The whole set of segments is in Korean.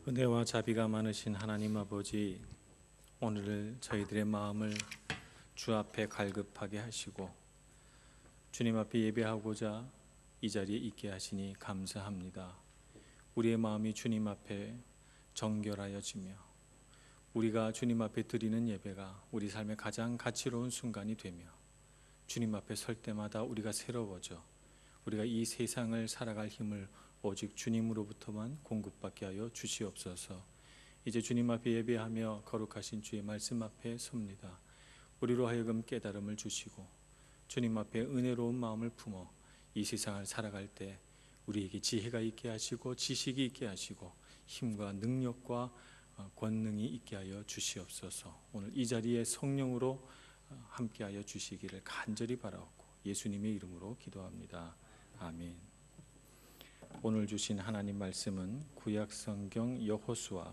은혜와 자비가 많으신 하나님 아버지, 오늘 저희들의 마음을 주 앞에 갈급하게 하시고 주님 앞에 예배하고자 이 자리에 있게 하시니 감사합니다. 우리의 마음이 주님 앞에 정결하여지며 우리가 주님 앞에 드리는 예배가 우리 삶의 가장 가치로운 순간이 되며 주님 앞에 설 때마다 우리가 새로워져 우리가 이 세상을 살아갈 힘을 오직 주님으로부터만 공급받게 하여 주시옵소서. 이제 주님 앞에 예배하며 거룩하신 주의 말씀 앞에 섭니다. 우리로 하여금 깨달음을 주시고 주님 앞에 은혜로운 마음을 품어 이 세상을 살아갈 때 우리에게 지혜가 있게 하시고 지식이 있게 하시고 힘과 능력과 권능이 있게 하여 주시옵소서. 오늘 이 자리에 성령으로 함께하여 주시기를 간절히 바라옵고 예수님의 이름으로 기도합니다. 아멘. 오늘 주신 하나님 말씀은 구약성경 여호수아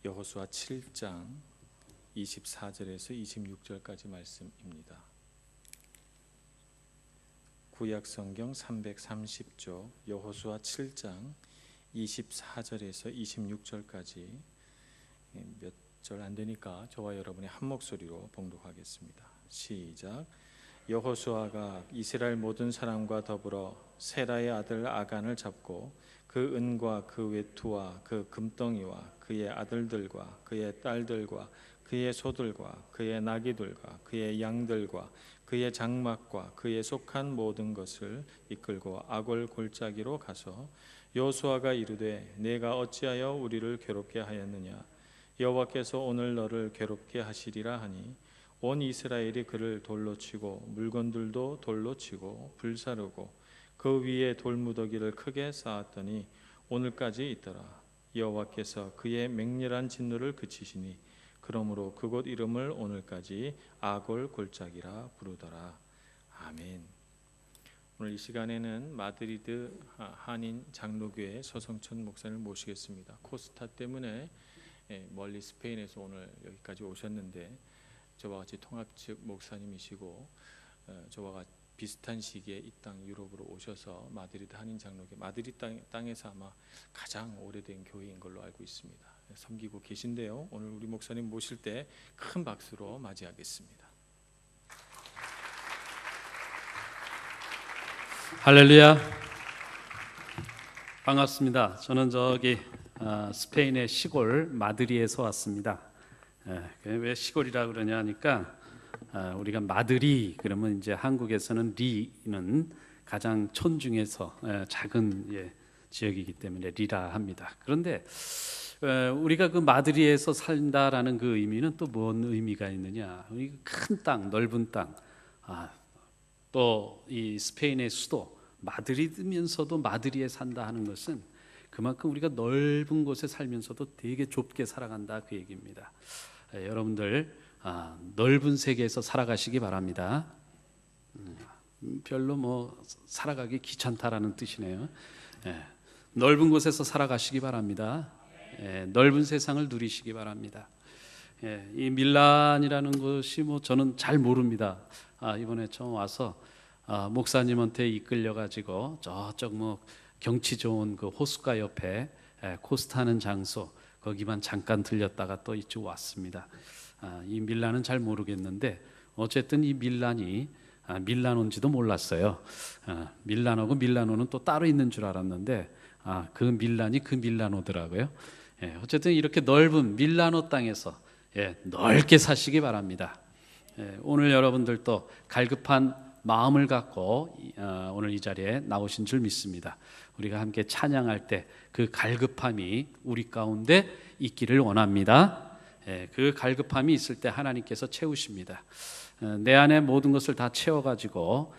7장 24절에서 26절까지 말씀입니다. 구약성경 330조 여호수아 7장 24절에서 26절까지 몇 절 안 되니까 저와 여러분이 한 목소리로 봉독하겠습니다. 시작. 여호수아가 이스라엘 모든 사람과 더불어 세라의 아들 아간을 잡고 그 은과 그 외투와 그 금덩이와 그의 아들들과 그의 딸들과 그의 소들과 그의 나귀들과 그의 양들과 그의 장막과 그의 속한 모든 것을 이끌고 아골 골짜기로 가서 여호수아가 이르되 내가 어찌하여 우리를 괴롭게 하였느냐 여호와께서 오늘 너를 괴롭게 하시리라 하니 온 이스라엘이 그를 돌로 치고 물건들도 돌로 치고 불사르고 그 위에 돌무더기를 크게 쌓았더니 오늘까지 있더라. 여호와께서 그의 맹렬한 진노를 그치시니 그러므로 그곳 이름을 오늘까지 아골 골짜기라 부르더라. 아멘. 오늘 이 시간에는 마드리드 한인 장로교회 서성천 목사님을 모시겠습니다. 코스타 때문에 멀리 스페인에서 오늘 여기까지 오셨는데 저와 같이 통합측 목사님이시고 저와 비슷한 시기에 이 땅 유럽으로 오셔서 마드리드 한인 장로교 마드리드 땅에서 아마 가장 오래된 교회인 걸로 알고 있습니다. 섬기고 계신데요. 오늘 우리 목사님 모실 때 큰 박수로 맞이하겠습니다. 할렐루야. 반갑습니다. 저는 저기 스페인의 시골 마드리에서 왔습니다. 왜 시골이라 그러냐 하니까 우리가 마드리 그러면 이제 한국에서는 리는 가장 촌 중에서 작은 지역이기 때문에 리라 합니다. 그런데 우리가 그 마드리에서 산다라는 그 의미는 또 뭔 의미가 있느냐? 큰 땅, 넓은 땅, 또 이 스페인의 수도 마드리드면서도 마드리에 산다 하는 것은 그만큼 우리가 넓은 곳에 살면서도 되게 좁게 살아간다 그 얘기입니다. 여러분들 넓은 세계에서 살아가시기 바랍니다. 별로 뭐 살아가기 귀찮다라는 뜻이네요. 넓은 곳에서 살아가시기 바랍니다. 넓은 세상을 누리시기 바랍니다. 이 밀란이라는 것이 뭐 저는 잘 모릅니다. 이번에 처음 와서 목사님한테 이끌려가지고 저쪽 뭐 경치 좋은 그 호숫가 옆에 코스타는 장소 거기만 잠깐 들렸다가 또 이쪽 왔습니다. 이 밀란은 잘 모르겠는데 어쨌든 이 밀란이 밀라노인지도 몰랐어요. 밀라노고 밀라노는 또 따로 있는 줄 알았는데 그 밀란이 그 밀라노더라고요. 어쨌든 이렇게 넓은 밀라노 땅에서 넓게 사시기 바랍니다. 오늘 여러분들도 갈급한 마음을 갖고 오늘 이 자리에 나오신 줄 믿습니다. 우리가 함께 찬양할 때 그 갈급함이 우리 가운데 있기를 원합니다. 그 갈급함이 있을 때 하나님께서 채우십니다. 내 안에 모든 것을 다 채워가지고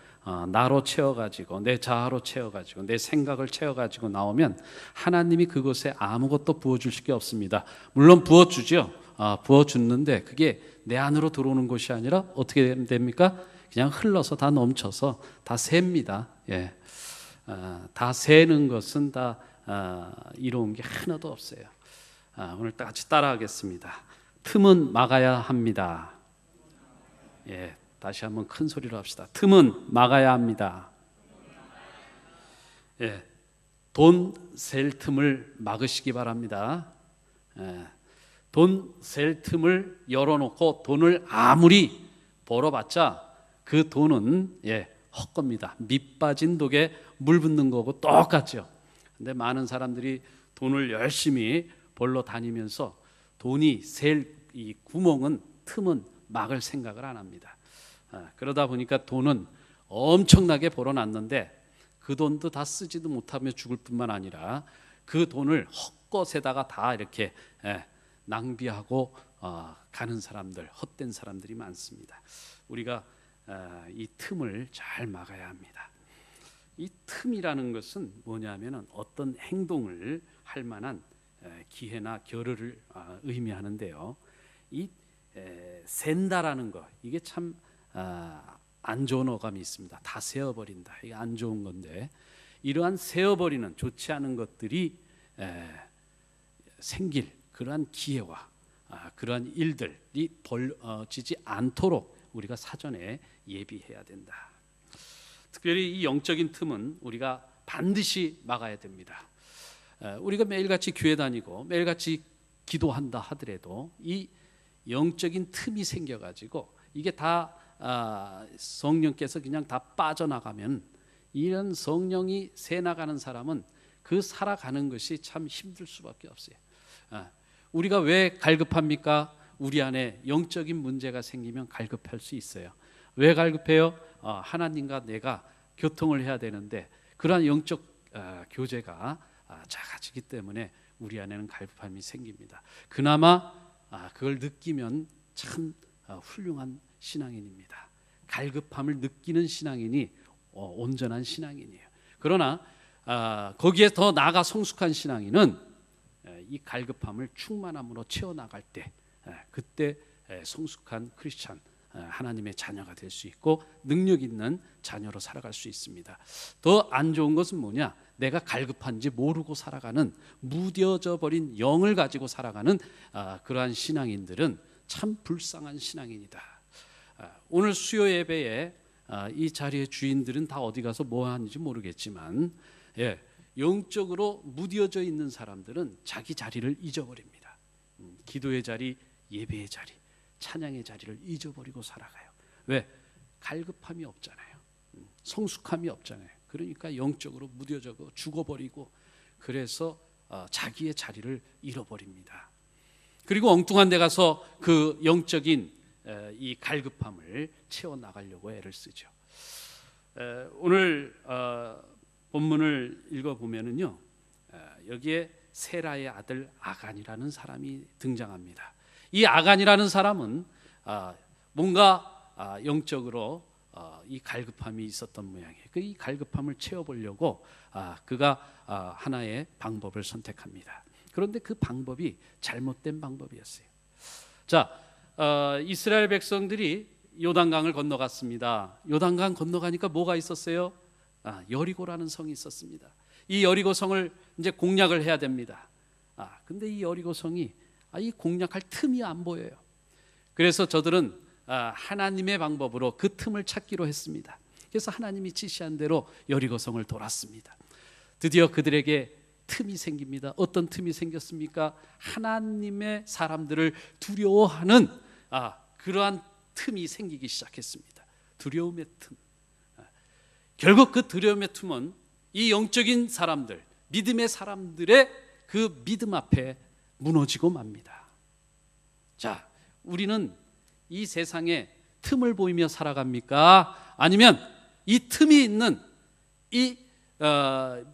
나로 채워가지고 내 자아로 채워가지고 내 생각을 채워가지고 나오면 하나님이 그곳에 아무것도 부어주실 게 없습니다. 물론 부어주죠. 부어주는데 그게 내 안으로 들어오는 것이 아니라 어떻게 됩니까? 그냥 흘러서 다 넘쳐서 다 셉니다. 다 새는 것은 다 이로운 게 하나도 없어요. 오늘 같이 따라하겠습니다. 틈은 막아야 합니다. 다시 한번 큰 소리로 합시다. 틈은 막아야 합니다. 돈 셀 틈을 막으시기 바랍니다. 돈 셀 틈을 열어놓고 돈을 아무리 벌어봤자 그 돈은 헛겁니다. 밑 빠진 독에 물 붓는 거고 똑같죠. 근데 많은 사람들이 돈을 열심히 벌러 다니면서 돈이 셀 이 구멍은, 틈은 막을 생각을 안 합니다. 그러다 보니까 돈은 엄청나게 벌어놨는데 그 돈도 다 쓰지도 못하며 죽을 뿐만 아니라 그 돈을 헛것에다가 다 이렇게 낭비하고 가는 사람들, 헛된 사람들이 많습니다. 우리가 이 틈을 잘 막아야 합니다. 이 틈이라는 것은 뭐냐면은 어떤 행동을 할 만한 기회나 겨를을 의미하는데요. 이 샌다라는 거, 이게 참 안 좋은 어감이 있습니다. 다 세어버린다. 이게 안 좋은 건데, 이러한 세어버리는 좋지 않은 것들이 생길 그러한 기회와 그러한 일들이 벌어지지 않도록 우리가 사전에 예비해야 된다. 특별히 이 영적인 틈은 우리가 반드시 막아야 됩니다. 우리가 매일같이 교회 다니고 매일같이 기도한다 하더라도 이 영적인 틈이 생겨가지고 이게 다 성령께서 그냥 다 빠져나가면, 이런 성령이 새나가는 사람은 그 살아가는 것이 참 힘들 수밖에 없어요. 우리가 왜 갈급합니까? 우리 안에 영적인 문제가 생기면 갈급할 수 있어요. 왜 갈급해요? 하나님과 내가 교통을 해야 되는데 그러한 영적 교제가 작아지기 때문에 우리 안에는 갈급함이 생깁니다. 그나마 그걸 느끼면 참 훌륭한 신앙인입니다. 갈급함을 느끼는 신앙인이 온전한 신앙인이에요. 그러나 거기에 더 나아가 성숙한 신앙인은 이 갈급함을 충만함으로 채워나갈 때, 그때 성숙한 크리스찬, 하나님의 자녀가 될 수 있고 능력 있는 자녀로 살아갈 수 있습니다. 더 안 좋은 것은 뭐냐? 내가 갈급한지 모르고 살아가는, 무뎌져 버린 영을 가지고 살아가는 그러한 신앙인들은 참 불쌍한 신앙인이다. 오늘 수요 예배에 이 자리의 주인들은 다 어디 가서 뭐 하는지 모르겠지만, 영적으로 무뎌져 있는 사람들은 자기 자리를 잊어버립니다. 기도의 자리, 예배의 자리, 찬양의 자리를 잊어버리고 살아가요. 왜? 갈급함이 없잖아요. 성숙함이 없잖아요. 그러니까 영적으로 무뎌져고 죽어버리고, 그래서 자기의 자리를 잃어버립니다. 그리고 엉뚱한 데 가서 그 영적인 이 갈급함을 채워나가려고 애를 쓰죠. 오늘 본문을 읽어보면은요, 여기에 세라의 아들 아간이라는 사람이 등장합니다. 이 아간이라는 사람은 뭔가 영적으로 이 갈급함이 있었던 모양이에요. 이 갈급함을 채워보려고 그가 하나의 방법을 선택합니다. 그런데 그 방법이 잘못된 방법이었어요. 자, 이스라엘 백성들이 요단강을 건너갔습니다. 요단강 건너가니까 뭐가 있었어요? 여리고라는 성이 있었습니다. 이 여리고 성을 이제 공략을 해야 됩니다. 근데 이 여리고 성이 이 공략할 틈이 안 보여요. 그래서 저들은 하나님의 방법으로 그 틈을 찾기로 했습니다. 그래서 하나님이 지시한 대로 여리고 성을 돌았습니다. 드디어 그들에게 틈이 생깁니다. 어떤 틈이 생겼습니까? 하나님의 사람들을 두려워하는 그러한 틈이 생기기 시작했습니다. 두려움의 틈. 결국 그 두려움의 틈은 이 영적인 사람들, 믿음의 사람들의 그 믿음 앞에 무너지고 맙니다. 자, 우리는 이 세상에 틈을 보이며 살아갑니까? 아니면 이 틈이 있는 이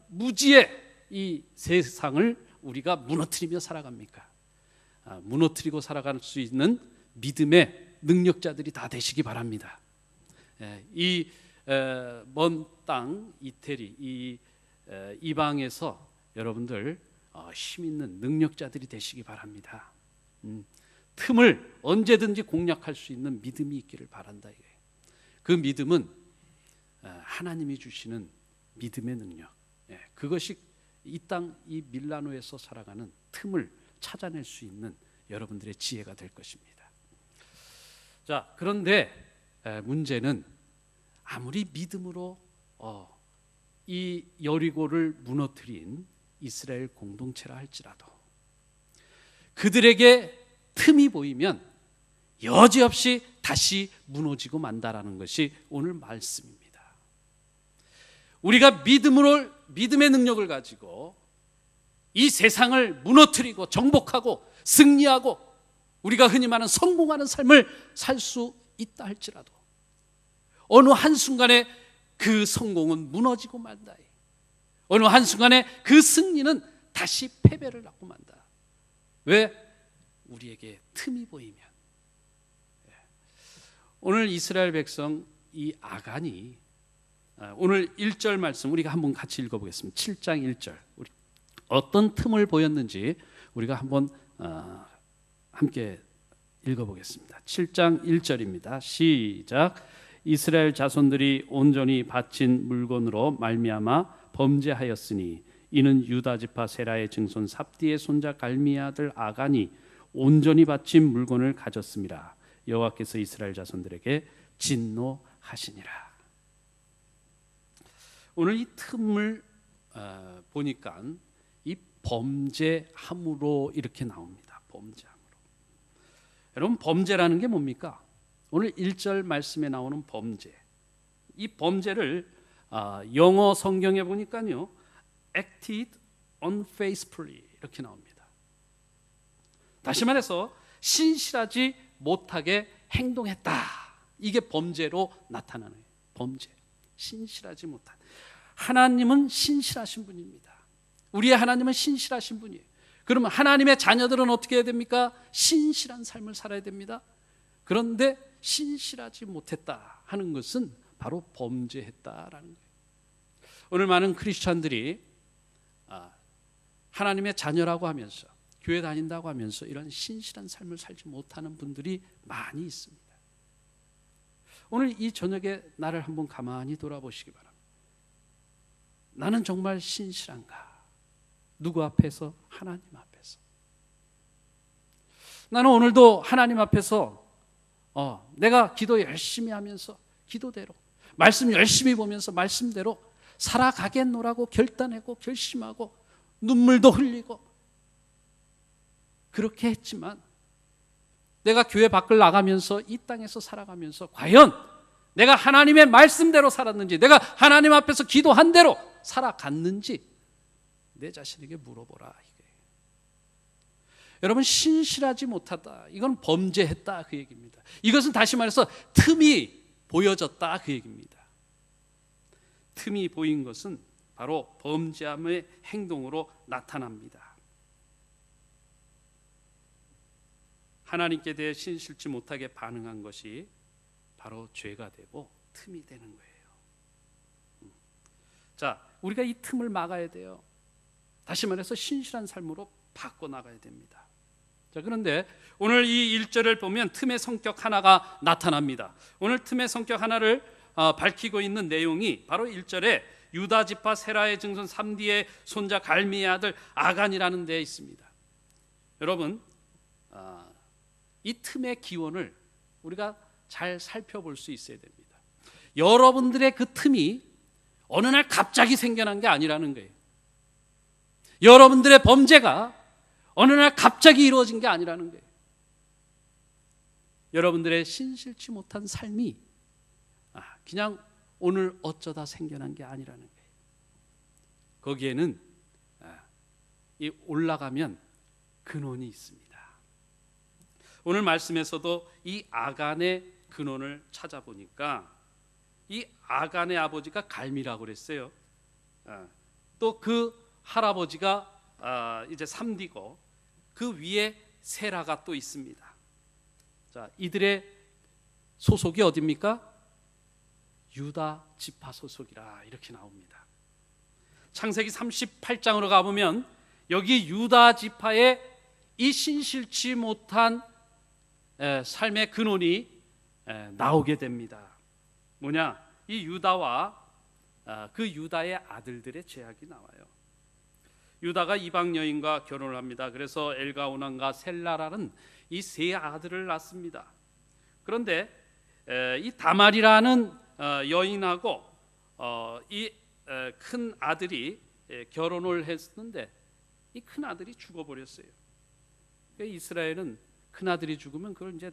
무지의 이 세상을 우리가 무너뜨리며 살아갑니까? 무너뜨리고 살아갈 수 있는 믿음의 능력자들이 다 되시기 바랍니다. 이 먼 땅 이태리, 이 이방에서 여러분들 힘 있는 능력자들이 되시기 바랍니다. 틈을 언제든지 공략할 수 있는 믿음이 있기를 바란다. 그 믿음은 하나님이 주시는 믿음의 능력, 그것이 이 땅, 이 밀라노에서 살아가는 틈을 찾아낼 수 있는 여러분들의 지혜가 될 것입니다. 자, 그런데 문제는 아무리 믿음으로 이 여리고를 무너뜨린 이스라엘 공동체라 할지라도 그들에게 틈이 보이면 여지없이 다시 무너지고 만다라는 것이 오늘 말씀입니다. 우리가 믿음의 능력을 가지고 이 세상을 무너뜨리고 정복하고 승리하고 우리가 흔히 말하는 성공하는 삶을 살 수 있다 할지라도 어느 한순간에 그 성공은 무너지고 만다. 어느 한순간에 그 승리는 다시 패배를 낳고 만다. 왜? 우리에게 틈이 보이면. 오늘 이스라엘 백성 이 아간이 오늘 1절 말씀 우리가 한번 같이 읽어보겠습니다. 7장 1절 우리 어떤 틈을 보였는지 우리가 한번 함께 읽어보겠습니다. 7장 1절입니다. 시작. 이스라엘 자손들이 온전히 바친 물건으로 말미암아 범죄하였으니 이는 유다 지파 세라의 증손 삽디의 손자 갈미의 아들 아간이 온전히 바친 물건을 가졌습니다. 여호와께서 이스라엘 자손들에게 진노하시니라. 오늘 이 틈을 보니까 이 범죄함으로 이렇게 나옵니다. 범죄함으로. 여러분 범죄라는 게 뭡니까? 오늘 1절 말씀에 나오는 범죄. 이 범죄를 영어 성경에 보니까요, acted unfaithfully 이렇게 나옵니다. 다시 말해서 신실하지 못하게 행동했다. 이게 범죄로 나타나는 거예요. 범죄. 신실하지 못한. 하나님은 신실하신 분입니다. 우리의 하나님은 신실하신 분이에요. 그러면 하나님의 자녀들은 어떻게 해야 됩니까? 신실한 삶을 살아야 됩니다. 그런데 신실하지 못했다 하는 것은 바로 범죄했다라는 거예요. 오늘 많은 크리스찬들이 하나님의 자녀라고 하면서 교회 다닌다고 하면서 이런 신실한 삶을 살지 못하는 분들이 많이 있습니다. 오늘 이 저녁에 나를 한번 가만히 돌아보시기 바랍니다. 나는 정말 신실한가? 누구 앞에서? 하나님 앞에서. 나는 오늘도 하나님 앞에서 내가 기도 열심히 하면서 기도대로 말씀 열심히 보면서 말씀대로 살아가겠노라고 결단하고 결심하고 눈물도 흘리고 그렇게 했지만 내가 교회 밖을 나가면서 이 땅에서 살아가면서 과연 내가 하나님의 말씀대로 살았는지 내가 하나님 앞에서 기도한 대로 살아갔는지 내 자신에게 물어보라. 여러분 신실하지 못하다. 이건 범죄했다 그 얘기입니다. 이것은 다시 말해서 틈이 보여졌다 그 얘기입니다. 틈이 보인 것은 바로 범죄함의 행동으로 나타납니다. 하나님께 대해 신실치 못하게 반응한 것이 바로 죄가 되고 틈이 되는 거예요. 자, 우리가 이 틈을 막아야 돼요. 다시 말해서 신실한 삶으로 바꿔나가야 됩니다. 자, 그런데 오늘 이 1절을 보면 틈의 성격 하나가 나타납니다. 오늘 틈의 성격 하나를 밝히고 있는 내용이 바로 1절에 유다 지파 세라의 증손 삼디의 손자 갈미의 아들 아간이라는 데에 있습니다. 여러분, 이 틈의 기원을 우리가 잘 살펴볼 수 있어야 됩니다. 여러분들의 그 틈이 어느 날 갑자기 생겨난 게 아니라는 거예요. 여러분들의 범죄가 어느 날 갑자기 이루어진 게 아니라는 거예요. 여러분들의 신실치 못한 삶이 그냥 오늘 어쩌다 생겨난 게 아니라는 거예요. 거기에는 이 올라가면 근원이 있습니다. 오늘 말씀에서도 이 아간의 근원을 찾아보니까 이 아간의 아버지가 갈미라고 그랬어요. 또 그 할아버지가 이제 삼디고 그 위에 세라가 또 있습니다. 자, 이들의 소속이 어디입니까? 유다 지파 소속이라 이렇게 나옵니다. 창세기 38장으로 가보면 여기 유다 지파의 이 신실치 못한 삶의 근원이 나오게 됩니다. 뭐냐? 이 유다와 그 유다의 아들들의 죄악이 나와요. 유다가 이방 여인과 결혼을 합니다. 그래서 엘가 오난과 셀라라는 이 세 아들을 낳습니다. 그런데 이 다말이라는 여인하고 이 큰 아들이 결혼을 했는데 이 큰 아들이 죽어버렸어요. 그러니까 이스라엘은 큰 아들이 죽으면 그걸 이제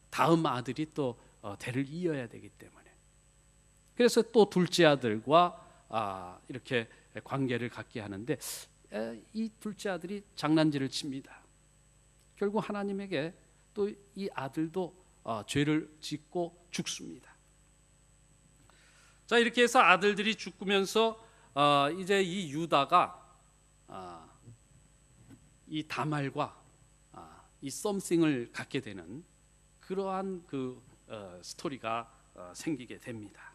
다음 아들이 또 대를 이어야 되기 때문에, 그래서 또 둘째 아들과 이렇게 관계를 갖게 하는데 이 둘째 아들이 장난질을 칩니다. 결국 하나님에게 또 이 아들도 죄를 짓고 죽습니다. 자, 이렇게 해서 아들들이 죽으면서 이제 이 유다가 이 다말과 이 썸씽을 갖게 되는 그러한 그 스토리가 생기게 됩니다.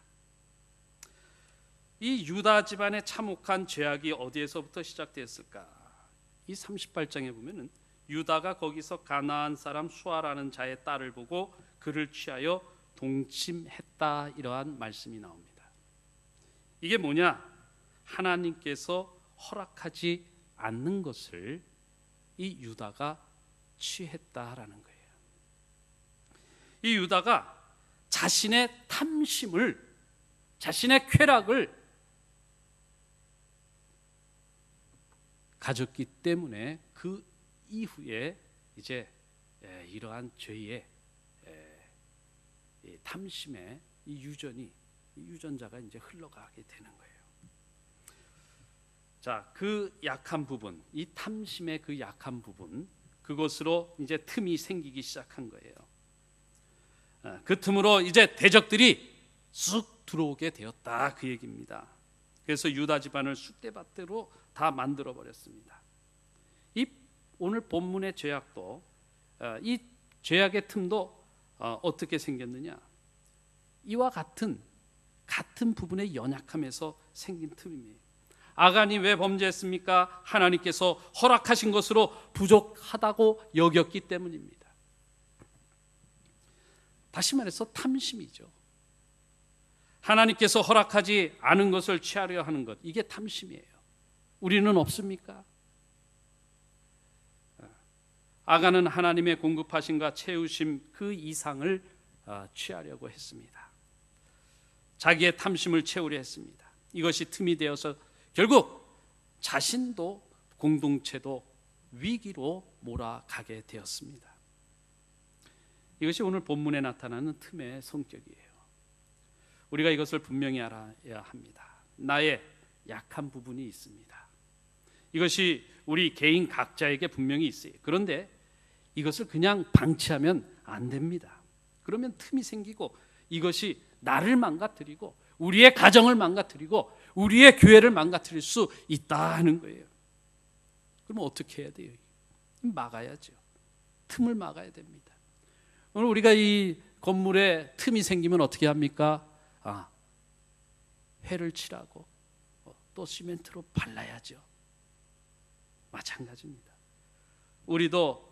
이 유다 집안의 참혹한 죄악이 어디에서부터 시작됐을까? 이 38장에 보면은 유다가 거기서 가나안 사람 수아라는 자의 딸을 보고 그를 취하여 동침했다, 이러한 말씀이 나옵니다. 이게 뭐냐? 하나님께서 허락하지 않는 것을 이 유다가 취했다라는 거예요. 이 유다가 자신의 탐심을, 자신의 쾌락을 가졌기 때문에 그 이후에 이제 이러한 죄의 탐심의 이 유전자가 이제 흘러가게 되는 거예요. 자, 그 약한 부분, 이 탐심의 그 약한 부분, 그것으로 이제 틈이 생기기 시작한 거예요. 그 틈으로 이제 대적들이 쑥 들어오게 되었다, 그 얘기입니다. 그래서 유다 집안을 쑥대밭으로 다 만들어 버렸습니다. 이 오늘 본문의 죄악도, 이 죄악의 틈도 어떻게 생겼느냐? 이와 같은 부분의 연약함에서 생긴 틈입니다. 아간이 왜 범죄했습니까? 하나님께서 허락하신 것으로 부족하다고 여겼기 때문입니다. 다시 말해서 탐심이죠. 하나님께서 허락하지 않은 것을 취하려 하는 것, 이게 탐심이에요. 우리는 없습니까? 아간은 하나님의 공급하심과 채우심 그 이상을 취하려고 했습니다. 자기의 탐심을 채우려 했습니다. 이것이 틈이 되어서 결국 자신도 공동체도 위기로 몰아가게 되었습니다. 이것이 오늘 본문에 나타나는 틈의 성격이에요. 우리가 이것을 분명히 알아야 합니다. 나의 약한 부분이 있습니다. 이것이 우리 개인 각자에게 분명히 있어요. 그런데 이것을 그냥 방치하면 안 됩니다. 그러면 틈이 생기고 이것이 나를 망가뜨리고 우리의 가정을 망가뜨리고 우리의 교회를 망가뜨릴 수 있다 하는 거예요. 그럼 어떻게 해야 돼요? 막아야죠. 틈을 막아야 됩니다. 오늘 우리가 이 건물에 틈이 생기면 어떻게 합니까? 회를 칠하고 또 시멘트로 발라야죠. 마찬가지입니다. 우리도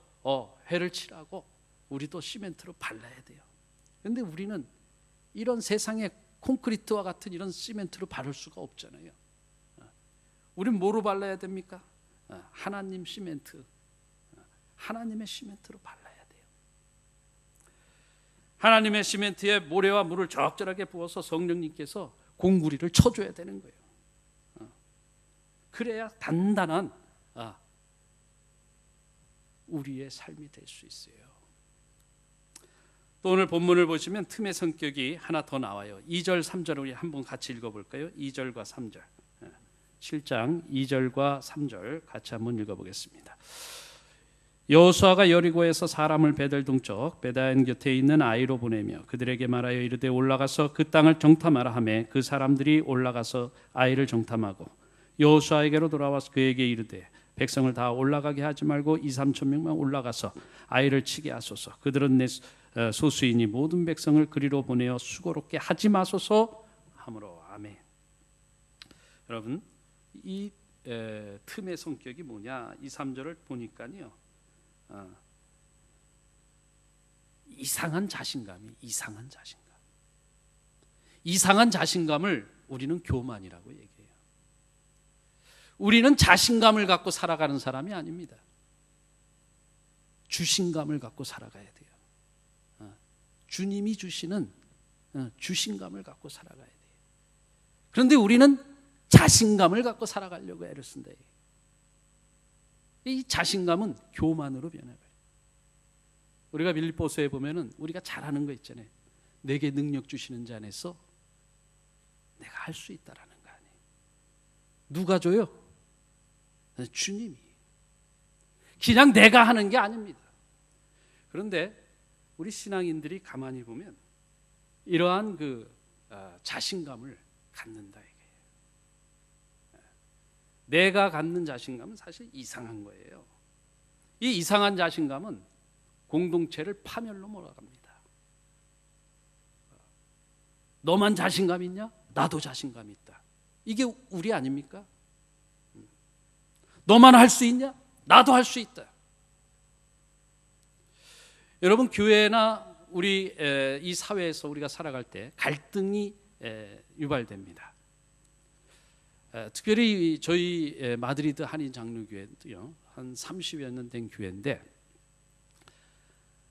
회를 칠하고 우리도 시멘트로 발라야 돼요. 그런데 우리는 이런 세상에 콘크리트와 같은 이런 시멘트로 바를 수가 없잖아요. 우린 뭐로 발라야 됩니까? 하나님 시멘트, 하나님의 시멘트로 발라야 돼요. 하나님의 시멘트에 모래와 물을 적절하게 부어서 성령님께서 공구리를 쳐줘야 되는 거예요. 그래야 단단한 우리의 삶이 될 수 있어요. 또 오늘 본문을 보시면 틈의 성격이 하나 더 나와요. 2절 3절 우리 한번 같이 읽어볼까요? 2절과 3절 7장 2절과 3절 같이 한번 읽어보겠습니다. 여호수아가 여리고에서 사람을 베델 동쪽 베다엔 곁에 있는 아이로 보내며 그들에게 말하여 이르되 올라가서 그 땅을 정탐하라 하매 그 사람들이 올라가서 아이를 정탐하고 여호수아에게로 돌아와서 그에게 이르되 백성을 다 올라가게 하지 말고 2-3천 명만 올라가서 아이를 치게 하소서. 그들은 내 소수이니 모든 백성을 그리로 보내어 수고롭게 하지 마소서 하므로. 아멘. 여러분, 이 틈의 성격이 뭐냐? 2-3절을 보니까요, 이상한 자신감을 우리는 교만이라고 얘기해요. 우리는 자신감을 갖고 살아가는 사람이 아닙니다. 주신감을 갖고 살아가야 돼요. 주님이 주시는 주신감을 갖고 살아가야 돼요. 그런데 우리는 자신감을 갖고 살아가려고 애를 쓴다. 이 자신감은 교만으로 변해버려요. 우리가 빌립보서에 보면은 우리가 잘하는 거 있잖아요. 내게 능력 주시는 자 안에서 내가 할 수 있다라는 거 아니에요. 누가 줘요? 주님이. 그냥 내가 하는 게 아닙니다. 그런데 우리 신앙인들이 가만히 보면 이러한 자신감을 갖는다 이게. 내가 갖는 자신감은 사실 이상한 거예요. 이 이상한 자신감은 공동체를 파멸로 몰아갑니다. 너만 자신감 있냐? 나도 자신감 있다. 이게 우리 아닙니까? 너만 할 수 있냐? 나도 할 수 있다. 여러분, 교회나 우리 이 사회에서 우리가 살아갈 때 갈등이 유발됩니다. 특별히 저희 마드리드 한인 장로교회도요, 한 30여 년 된 교회인데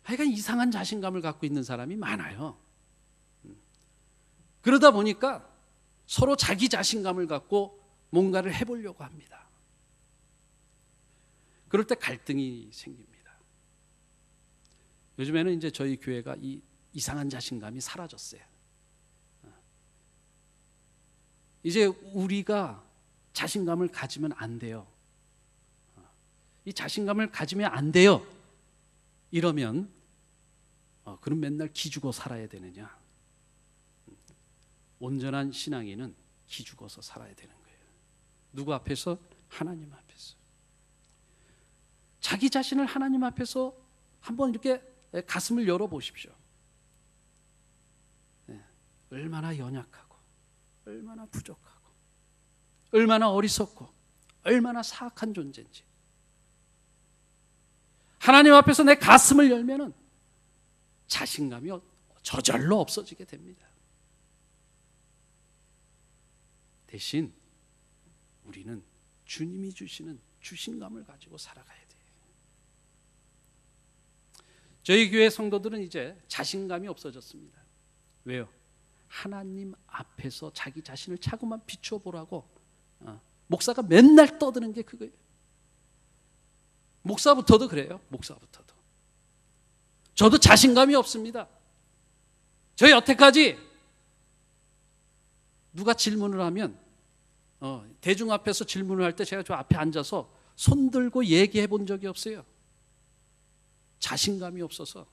하여간 이상한 자신감을 갖고 있는 사람이 많아요. 그러다 보니까 서로 자기 자신감을 갖고 뭔가를 해보려고 합니다. 그럴 때 갈등이 생깁니다. 요즘에는 이제 저희 교회가 이 이상한 자신감이 사라졌어요. 이제 우리가 자신감을 가지면 안 돼요. 이 자신감을 가지면 안 돼요. 이러면 그럼 맨날 기죽어 살아야 되느냐? 온전한 신앙인은 기죽어서 살아야 되는 거예요. 누구 앞에서? 하나님 앞에서. 자기 자신을 하나님 앞에서 한번 이렇게 가슴을 열어보십시오. 얼마나 연약하고 얼마나 부족하고 얼마나 어리석고 얼마나 사악한 존재인지. 하나님 앞에서 내 가슴을 열면은 자신감이 저절로 없어지게 됩니다. 대신 우리는 주님이 주시는 주신감을 가지고 살아가야 돼요. 저희 교회 성도들은 이제 자신감이 없어졌습니다. 왜요? 하나님 앞에서 자기 자신을 자꾸만 비추어 보라고 목사가 맨날 떠드는 게 그거예요. 목사부터도 그래요. 목사부터도. 저도 자신감이 없습니다. 저 여태까지 누가 질문을 하면 대중 앞에서 질문을 할 때 제가 저 앞에 앉아서 손 들고 얘기해 본 적이 없어요. 자신감이 없어서.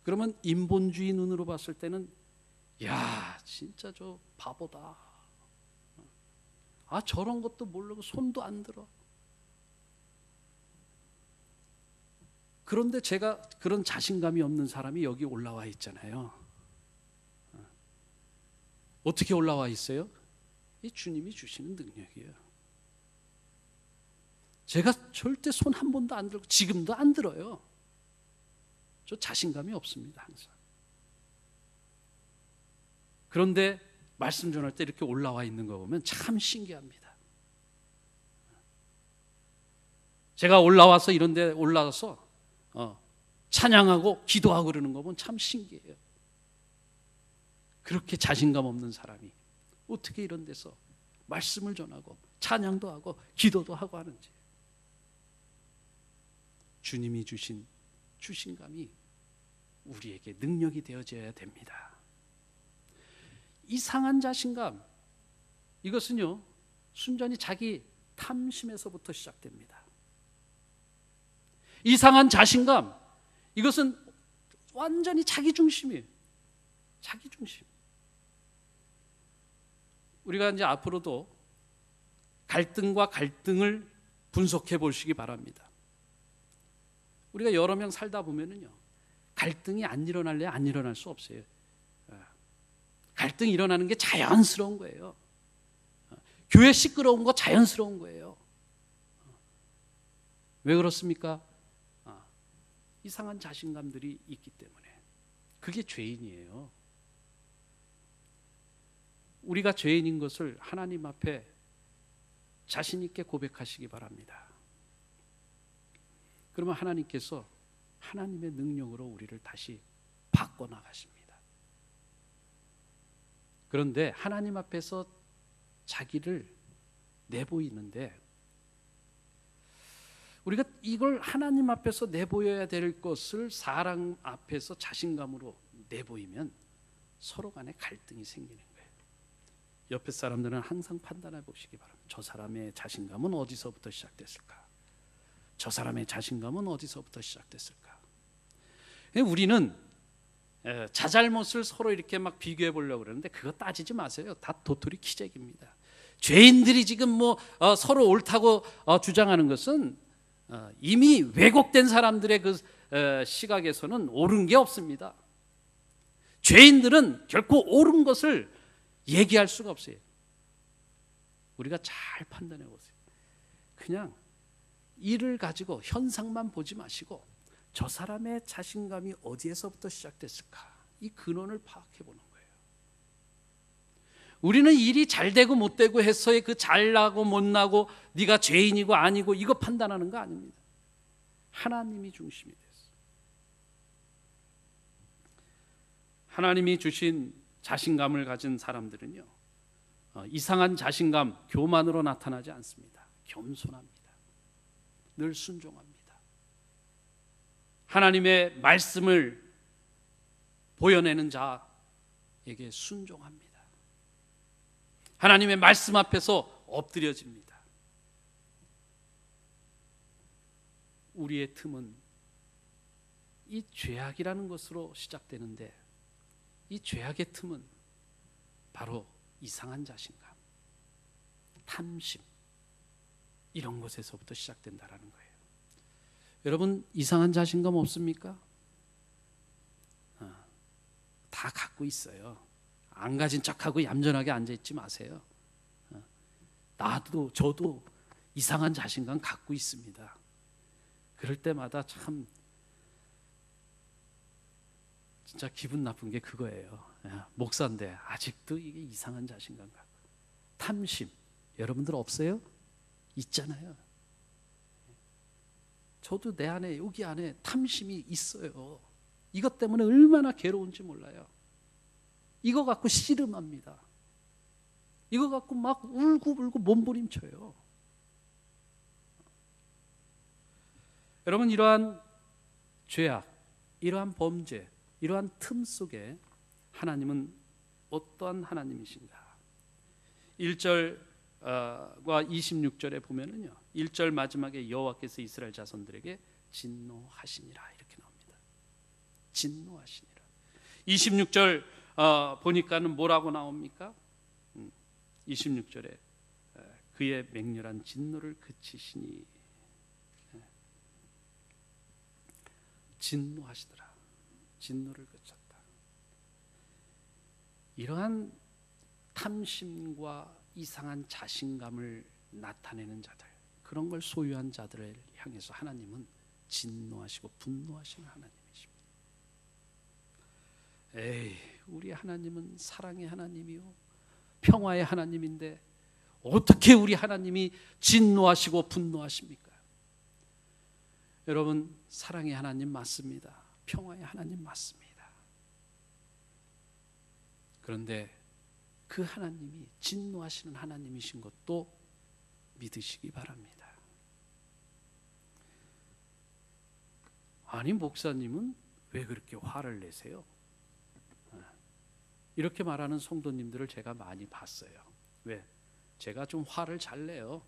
그러면 인본주의 눈으로 봤을 때는 야, 진짜 저 바보다. 아, 저런 것도 모르고 손도 안 들어. 그런데 제가 그런 자신감이 없는 사람이 여기 올라와 있잖아요. 어떻게 올라와 있어요? 이 주님이 주시는 능력이에요. 제가 절대 손 한 번도 안 들고 지금도 안 들어요. 저 자신감이 없습니다, 항상. 그런데 말씀 전할 때 이렇게 올라와 있는 거 보면 참 신기합니다. 제가 올라와서 이런 데 올라와서 찬양하고 기도하고 그러는 거 보면 참 신기해요. 그렇게 자신감 없는 사람이 어떻게 이런 데서 말씀을 전하고 찬양도 하고 기도도 하고 하는지. 주님이 주신 주신감이 우리에게 능력이 되어져야 됩니다. 이상한 자신감, 이것은요 순전히 자기 탐심에서부터 시작됩니다. 이상한 자신감, 이것은 완전히 자기 중심이에요. 자기 중심. 우리가 이제 앞으로도 갈등과 갈등을 분석해 보시기 바랍니다. 우리가 여러 명 살다 보면은요, 갈등이 안 일어날래 안 일어날 수 없어요. 갈등이 일어나는 게 자연스러운 거예요. 교회 시끄러운 거 자연스러운 거예요. 왜 그렇습니까? 이상한 자신감들이 있기 때문에. 그게 죄인이에요. 우리가 죄인인 것을 하나님 앞에 자신 있게 고백하시기 바랍니다. 그러면 하나님께서 하나님의 능력으로 우리를 다시 바꿔나가십니다. 그런데 하나님 앞에서 자기를 내보이는데 우리가 이걸 하나님 앞에서 내보여야 될 것을 사람 앞에서 자신감으로 내보이면 서로 간에 갈등이 생기는 거예요. 옆에 사람들은 항상 판단해 보시기 바랍니다. 저 사람의 자신감은 어디서부터 시작됐을까? 저 사람의 자신감은 어디서부터 시작됐을까? 우리는 자잘못을 서로 이렇게 막 비교해 보려고 그러는데 그거 따지지 마세요. 다 도토리 키재기입니다. 죄인들이 지금 서로 옳다고 주장하는 것은 이미 왜곡된 사람들의 그 시각에서는 옳은 게 없습니다. 죄인들은 결코 옳은 것을 얘기할 수가 없어요. 우리가 잘 판단해 보세요. 그냥 이를 가지고 현상만 보지 마시고 저 사람의 자신감이 어디에서부터 시작됐을까? 이 근원을 파악해 보는 거예요. 우리는 일이 잘 되고 못 되고 해서의 그 잘나고 못나고 네가 죄인이고 아니고 이거 판단하는 거 아닙니다. 하나님이 중심이 됐어요. 하나님이 주신 자신감을 가진 사람들은요, 이상한 자신감, 교만으로 나타나지 않습니다. 겸손합니다. 늘 순종합니다. 하나님의 말씀을 보여내는 자에게 순종합니다. 하나님의 말씀 앞에서 엎드려집니다. 우리의 틈은 이 죄악이라는 것으로 시작되는데 이 죄악의 틈은 바로 이상한 자신감, 탐심 이런 것에서부터 시작된다라는 거예요. 여러분 이상한 자신감 없습니까? 다 갖고 있어요. 안 가진 척하고 얌전하게 앉아있지 마세요. 나도 저도 이상한 자신감 갖고 있습니다. 그럴 때마다 참 진짜 기분 나쁜 게 그거예요. 목사인데 아직도 이게 이상한 자신감 갖고 탐심 여러분들 없어요? 있잖아요. 저도 내 안에 여기 안에 탐심이 있어요. 이것 때문에 얼마나 괴로운지 몰라요. 이거 갖고 씨름합니다. 이거 갖고 막 울고불고 몸부림쳐요. 여러분 이러한 죄악, 이러한 범죄, 이러한 틈 속에 하나님은 어떠한 하나님이신가? 1절과 26절에 보면은요. 1절 마지막에 여호와께서 이스라엘 자손들에게 진노하시니라 이렇게 나옵니다. 진노하시니라. 26절 보니까는 뭐라고 나옵니까? 26절에 그의 맹렬한 진노를 그치시니 진노하시더라. 진노를 그쳤다. 이러한 탐심과 이상한 자신감을 나타내는 자들, 그런 걸 소유한 자들을 향해서 하나님은 진노하시고 분노하시는 하나님이십니다. 에이, 우리 하나님은 사랑의 하나님이요 평화의 하나님인데 어떻게 우리 하나님이 진노하시고 분노하십니까? 여러분 사랑의 하나님 맞습니다. 평화의 하나님 맞습니다. 그런데 그 하나님이 진노하시는 하나님이신 것도 믿으시기 바랍니다. 아니 목사님은 왜 그렇게 화를 내세요? 이렇게 말하는 성도님들을 제가 많이 봤어요. 왜? 제가 좀 화를 잘 내요.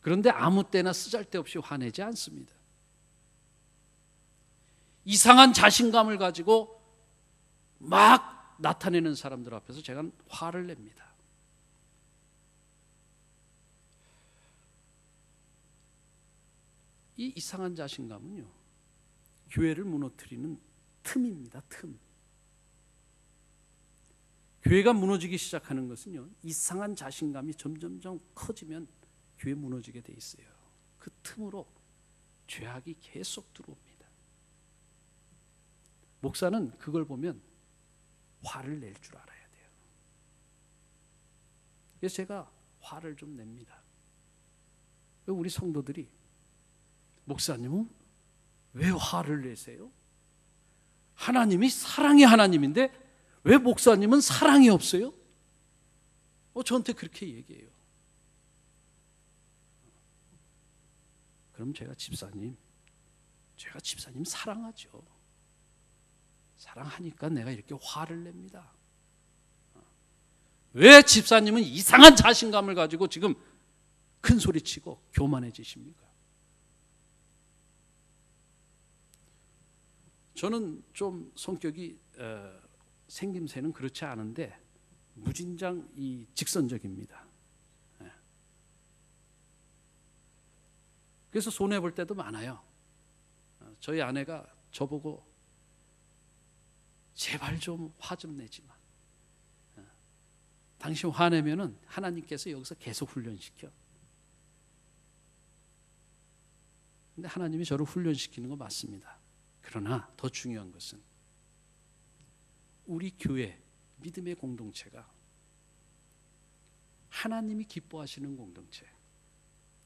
그런데 아무 때나 쓰잘데없이 화내지 않습니다. 이상한 자신감을 가지고 막 나타내는 사람들 앞에서 제가 화를 냅니다. 이 이상한 자신감은요, 교회를 무너뜨리는 틈입니다. 틈. 교회가 무너지기 시작하는 것은요, 이상한 자신감이 점점점 커지면 교회 무너지게 돼 있어요. 그 틈으로 죄악이 계속 들어옵니다. 목사는 그걸 보면 화를 낼 줄 알아야 돼요. 그래서 제가 화를 좀 냅니다. 우리 성도들이 목사님은 왜 화를 내세요? 하나님이 사랑의 하나님인데 왜 목사님은 사랑이 없어요? 저한테 그렇게 얘기해요. 그럼 제가 집사님 사랑하죠. 사랑하니까 내가 이렇게 화를 냅니다. 왜 집사님은 이상한 자신감을 가지고 지금 큰 소리치고 교만해지십니까? 저는 좀 성격이 생김새는 그렇지 않은데 무진장 직선적입니다. 그래서 손해 볼 때도 많아요. 저희 아내가 저보고 제발 좀 화 좀 내지 마. 당신 화내면은 하나님께서 여기서 계속 훈련시켜. 근데 하나님이 저를 훈련시키는 거 맞습니다. 그러나 더 중요한 것은 우리 교회 믿음의 공동체가 하나님이 기뻐하시는 공동체,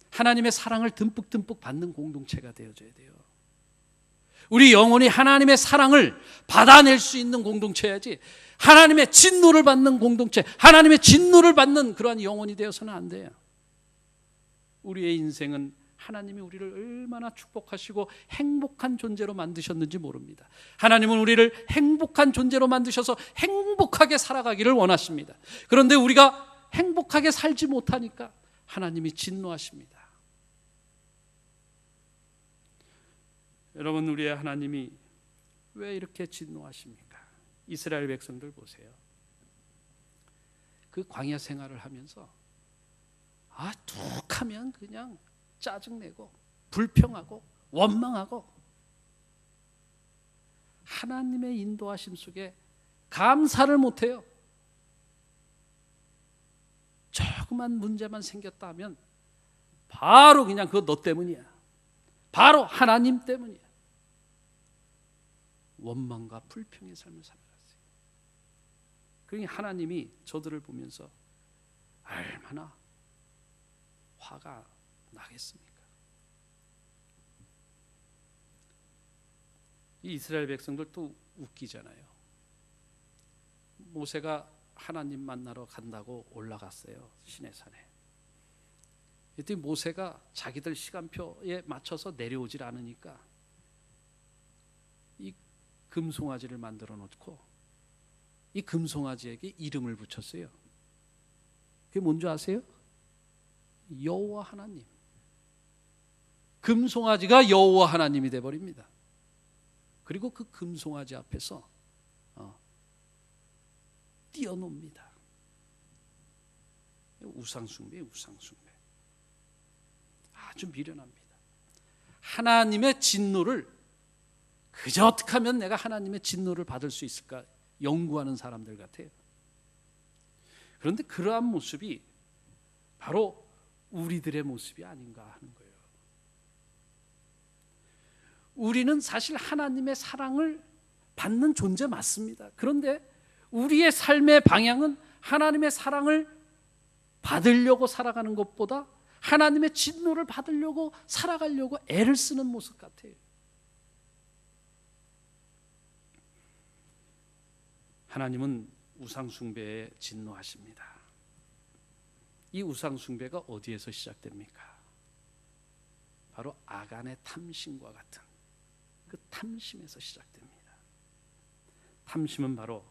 하나님의 사랑을 듬뿍듬뿍 받는 공동체가 되어져야 돼요. 우리 영혼이 하나님의 사랑을 받아낼 수 있는 공동체야지, 하나님의 진노를 받는 공동체, 하나님의 진노를 받는 그러한 영혼이 되어서는 안 돼요. 우리의 인생은 하나님이 우리를 얼마나 축복하시고 행복한 존재로 만드셨는지 모릅니다. 하나님은 우리를 행복한 존재로 만드셔서 행복하게 살아가기를 원하십니다. 그런데 우리가 행복하게 살지 못하니까 하나님이 진노하십니다. 여러분, 우리의 하나님이 왜 이렇게 진노하십니까? 이스라엘 백성들 보세요. 그 광야 생활을 하면서 툭 하면 그냥 짜증내고 불평하고 원망하고 하나님의 인도하심 속에 감사를 못해요. 조그만 문제만 생겼다 하면 바로 그냥 그거 너 때문이야, 바로 하나님 때문이야. 원망과 불평의 삶을 살아갔어요. 그러니 하나님이 저들을 보면서 얼마나 화가 나겠습니까? 이 이스라엘 백성들 또 웃기잖아요. 모세가 하나님 만나러 간다고 올라갔어요, 시내산에. 그랬더니 모세가 자기들 시간표에 맞춰서 내려오질 않으니까 이 금송아지를 만들어 놓고 이 금송아지에게 이름을 붙였어요. 그게 뭔지 아세요? 여호와 하나님. 금송아지가 여호와 하나님이 돼버립니다. 그리고 그 금송아지 앞에서 뛰어놉니다. 우상숭배. 아주 미련합니다. 하나님의 진노를 그저 어떻게 하면 내가 하나님의 진노를 받을 수 있을까 연구하는 사람들 같아요. 그런데 그러한 모습이 바로 우리들의 모습이 아닌가 하는 거예요. 우리는 사실 하나님의 사랑을 받는 존재 맞습니다. 그런데 우리의 삶의 방향은 하나님의 사랑을 받으려고 살아가는 것보다 하나님의 진노를 받으려고 살아가려고 애를 쓰는 모습 같아요. 하나님은 우상숭배에 진노하십니다. 이 우상숭배가 어디에서 시작됩니까? 바로 아간의 탐심과 같은 그 탐심에서 시작됩니다. 탐심은 바로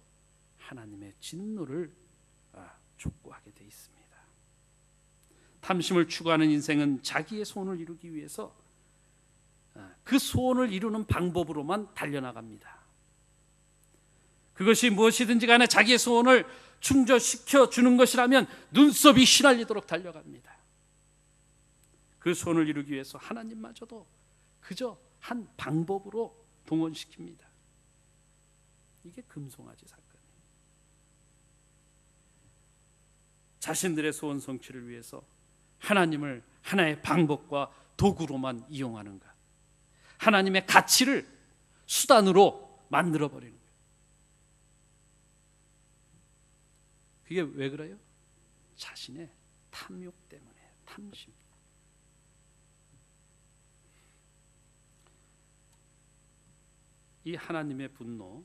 하나님의 진노를 촉구하게 돼 있습니다. 탐심을 추구하는 인생은 자기의 소원을 이루기 위해서 그 소원을 이루는 방법으로만 달려나갑니다. 그것이 무엇이든지 간에 자기의 소원을 충족시켜 주는 것이라면 눈썹이 휘날리도록 달려갑니다. 그 소원을 이루기 위해서 하나님마저도 그저 한 방법으로 동원시킵니다. 이게 금송아지 사건이에요. 자신들의 소원 성취를 위해서 하나님을 하나의 방법과 도구로만 이용하는 것, 하나님의 가치를 수단으로 만들어버리는 거예요. 그게 왜 그래요? 자신의 탐욕 때문에, 탐심. 이 하나님의 분노,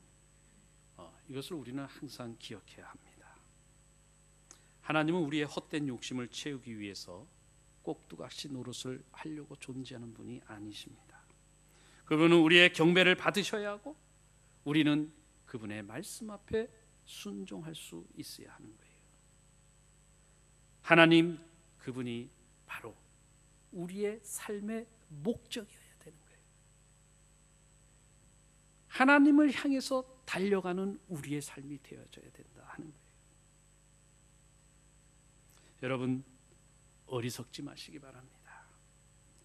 이것을 우리는 항상 기억해야 합니다. 하나님은 우리의 헛된 욕심을 채우기 위해서 꼭두각시 노릇을 하려고 존재하는 분이 아니십니다. 그분은 우리의 경배를 받으셔야 하고 우리는 그분의 말씀 앞에 순종할 수 있어야 하는 거예요. 하나님 그분이 바로 우리의 삶의 목적이어야 되는 거예요. 하나님을 향해서 달려가는 우리의 삶이 되어져야 된다 하는 거예요. 여러분 어리석지 마시기 바랍니다.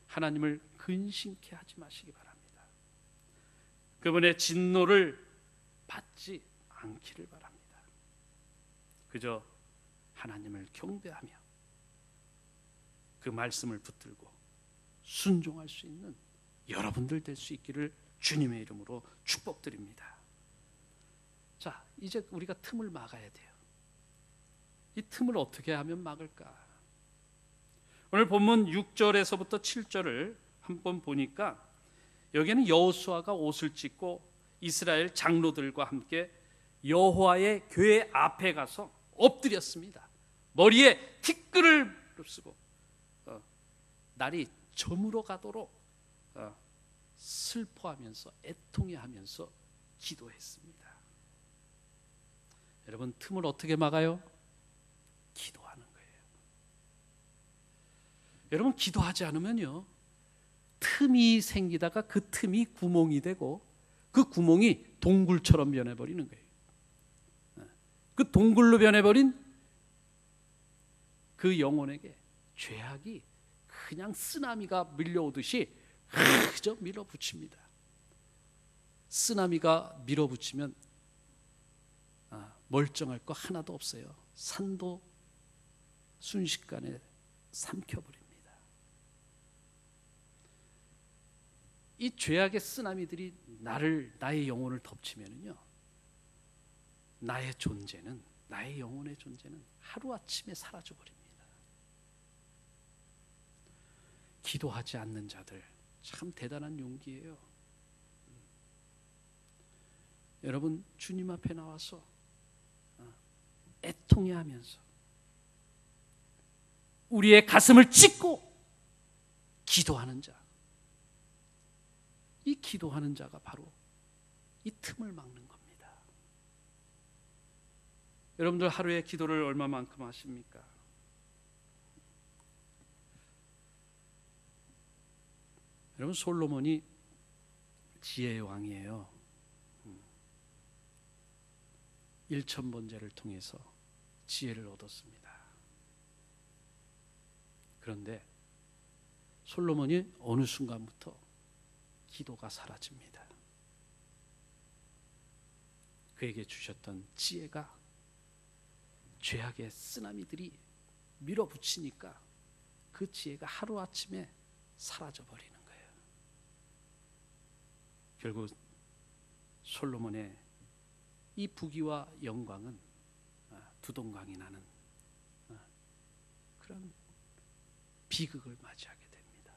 하나님을 근심케 하지 마시기 바랍니다. 그분의 진노를 받지 않기를 바랍니다. 그저 하나님을 경배하며 그 말씀을 붙들고 순종할 수 있는 여러분들 될 수 있기를 주님의 이름으로 축복드립니다. 자, 이제 우리가 틈을 막아야 돼요. 이 틈을 어떻게 하면 막을까? 오늘 본문 6절에서부터 7절을 한번 보니까 여기는 여호수아가 옷을 찢고 이스라엘 장로들과 함께 여호와의 교회 앞에 가서 엎드렸습니다. 머리에 티끌을 쓰고 날이 저물어 가도록 슬퍼하면서 애통해하면서 기도했습니다. 여러분 틈을 어떻게 막아요? 기도하는 거예요. 여러분 기도하지 않으면요 틈이 생기다가 그 틈이 구멍이 되고 그 구멍이 동굴처럼 변해버리는 거예요. 그 동굴로 변해버린 그 영혼에게 죄악이 그냥 쓰나미가 밀려오듯이 그저 밀어붙입니다. 쓰나미가 밀어붙이면 멀쩡할 거 하나도 없어요. 산도 순식간에 삼켜버립니다. 이 죄악의 쓰나미들이 나의 영혼을 덮치면요 나의 존재는, 나의 영혼의 존재는 하루아침에 사라져버립니다. 기도하지 않는 자들 참 대단한 용기예요. 여러분 주님 앞에 나와서 애통해하면서 우리의 가슴을 찢고 기도하는 자, 이 기도하는 자가 바로 이 틈을 막는 겁니다. 여러분들 하루에 기도를 얼마만큼 하십니까? 여러분 솔로몬이 지혜의 왕이에요. 1000번제를 통해서 지혜를 얻었습니다. 그런데 솔로몬이 어느 순간부터 기도가 사라집니다. 그에게 주셨던 지혜가 죄악의 쓰나미들이 밀어붙이니까 그 지혜가 하루아침에 사라져버리는 거예요. 결국 솔로몬의 이 부귀와 영광은 두동강이 나는 그런 비극을 맞이하게 됩니다.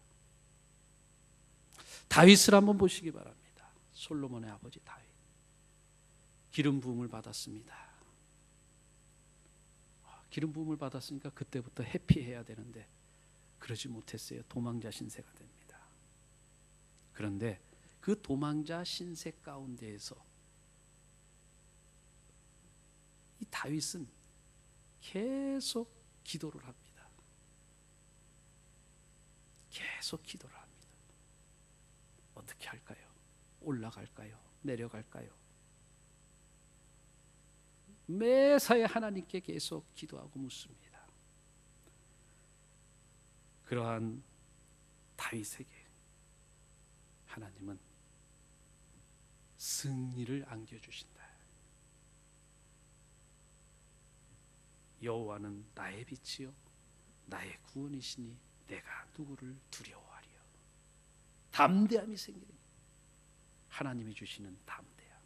다윗을 한번 보시기 바랍니다. 솔로몬의 아버지 다윗 기름 부음을 받았습니다. 기름 부음을 받았으니까 그때부터 해피해야 되는데 그러지 못했어요. 도망자 신세가 됩니다. 그런데 그 도망자 신세 가운데에서 이 다윗은 계속 기도를 합니다. 계속 기도를 합니다. 어떻게 할까요? 올라갈까요? 내려갈까요? 매사에 하나님께 계속 기도하고 묻습니다. 그러한 다윗에게 하나님은 승리를 안겨주신다. 여호와는 나의 빛이요 나의 구원이시니 내가 누구를 두려워하리요. 담대함이 생기는 하나님이 주시는 담대함.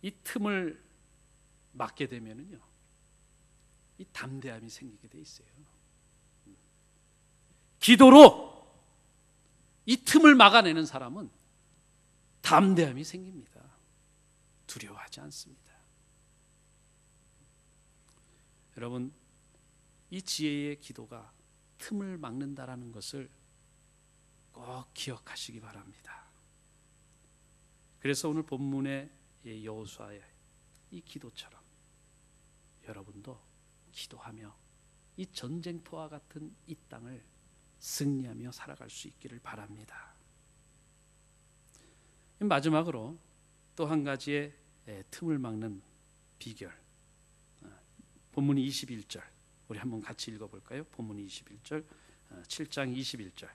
이 틈을 막게 되면은요 이 담대함이 생기게 돼 있어요. 기도로 이 틈을 막아내는 사람은 담대함이 생깁니다. 두려워하지 않습니다. 여러분, 이 지혜의 기도가 틈을 막는다라는 것을 꼭 기억하시기 바랍니다. 그래서 오늘 본문의 여호수아의 이 기도처럼 여러분도 기도하며 이 전쟁터와 같은 이 땅을 승리하며 살아갈 수 있기를 바랍니다. 마지막으로 또 한 가지의 틈을 막는 비결, 본문 21절 우리 한번 같이 읽어볼까요? 본문 21절, 7장 21절,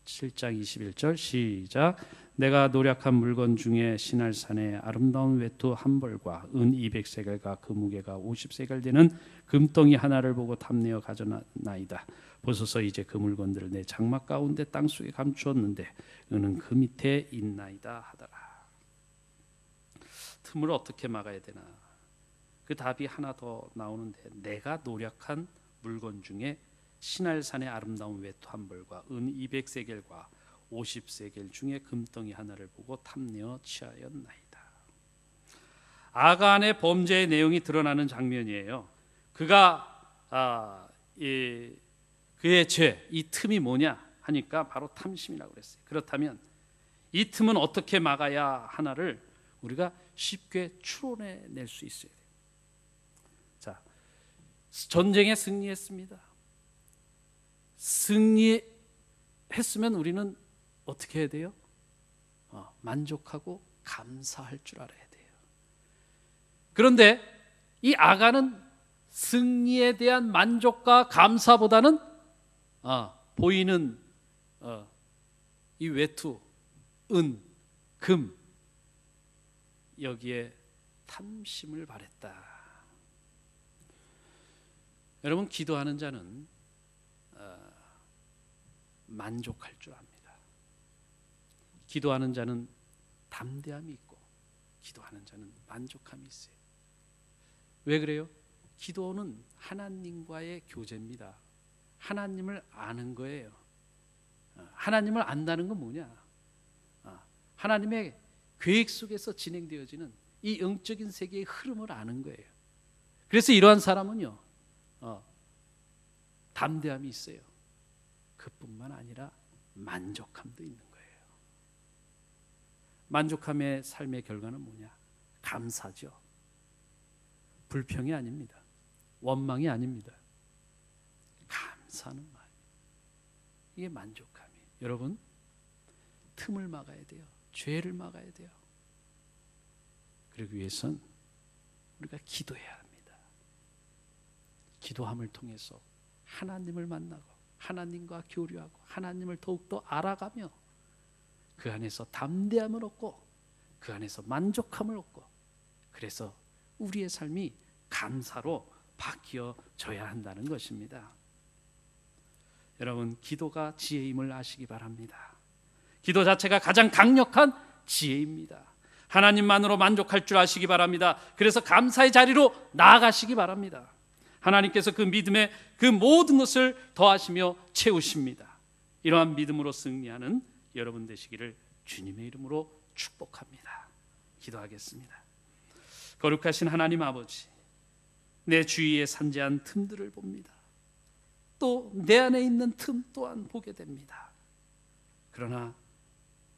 7장 21절 시작. 내가 노력한 물건 중에 시날산의 아름다운 외투 한 벌과 은 200세겔과 그 무게가 50세겔 되는 금덩이 하나를 보고 탐내어 가져나이다. 보소서, 이제 그 물건들을 내 장막 가운데 땅속에 감추었는데 은은 그 밑에 있나이다 하더라. 틈을 어떻게 막아야 되나? 그 답이 하나 더 나오는데, 내가 노력한 물건 중에 시날산의 아름다운 외투 한 벌과 은 200세겔과 50세겔 중에 금덩이 하나를 보고 탐내어 취하였나이다. 아간의 범죄의 내용이 드러나는 장면이에요. 그가 그의 죄, 이 틈이 뭐냐 하니까 바로 탐심이라고 그랬어요. 그렇다면 이 틈은 어떻게 막아야 하나를 우리가 쉽게 추론해낼 수 있어야 돼요. 자, 전쟁에 승리했습니다. 승리했으면 우리는 어떻게 해야 돼요? 만족하고 감사할 줄 알아야 돼요. 그런데 이 아간은 승리에 대한 만족과 감사보다는 보이는 이 외투, 은, 금, 여기에 탐심을 발했다. 여러분, 기도하는 자는 만족할 줄 압니다. 기도하는 자는 담대함이 있고 기도하는 자는 만족함이 있어요. 왜 그래요? 기도는 하나님과의 교제입니다. 하나님을 아는 거예요. 하나님을 안다는 건 뭐냐? 하나님의 계획 속에서 진행되어지는 이 영적인 세계의 흐름을 아는 거예요. 그래서 이러한 사람은요, 담대함이 있어요. 그뿐만 아니라 만족함도 있는 거예요. 만족함의 삶의 결과는 뭐냐? 감사죠. 불평이 아닙니다. 원망이 아닙니다. 감사하는 마음. 이게 만족함이에요. 여러분, 틈을 막아야 돼요. 죄를 막아야 돼요. 그러기 위해선 우리가 기도해야 합니다. 기도함을 통해서 하나님을 만나고 하나님과 교류하고 하나님을 더욱더 알아가며 그 안에서 담대함을 얻고 그 안에서 만족함을 얻고, 그래서 우리의 삶이 감사로 바뀌어져야 한다는 것입니다. 여러분, 기도가 지혜임을 아시기 바랍니다. 기도 자체가 가장 강력한 지혜입니다. 하나님만으로 만족할 줄 아시기 바랍니다. 그래서 감사의 자리로 나아가시기 바랍니다. 하나님께서 그 믿음에 그 모든 것을 더하시며 채우십니다. 이러한 믿음으로 승리하는 여러분 되시기를 주님의 이름으로 축복합니다. 기도하겠습니다. 거룩하신 하나님 아버지, 내 주위에 산재한 틈들을 봅니다. 또 내 안에 있는 틈 또한 보게 됩니다. 그러나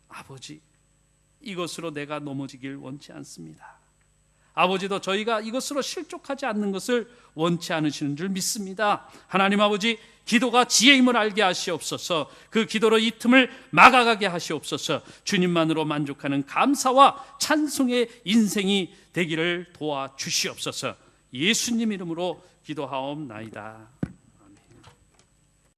아버지, 이것으로 내가 넘어지길 원치 않습니다. 아버지도 저희가 이것으로 실족하지 않는 것을 원치 않으시는 줄 믿습니다. 하나님 아버지, 기도가 지혜임을 알게 하시옵소서. 그 기도로 이 틈을 막아가게 하시옵소서. 주님만으로 만족하는 감사와 찬송의 인생이 되기를 도와주시옵소서. 예수님 이름으로 기도하옵나이다.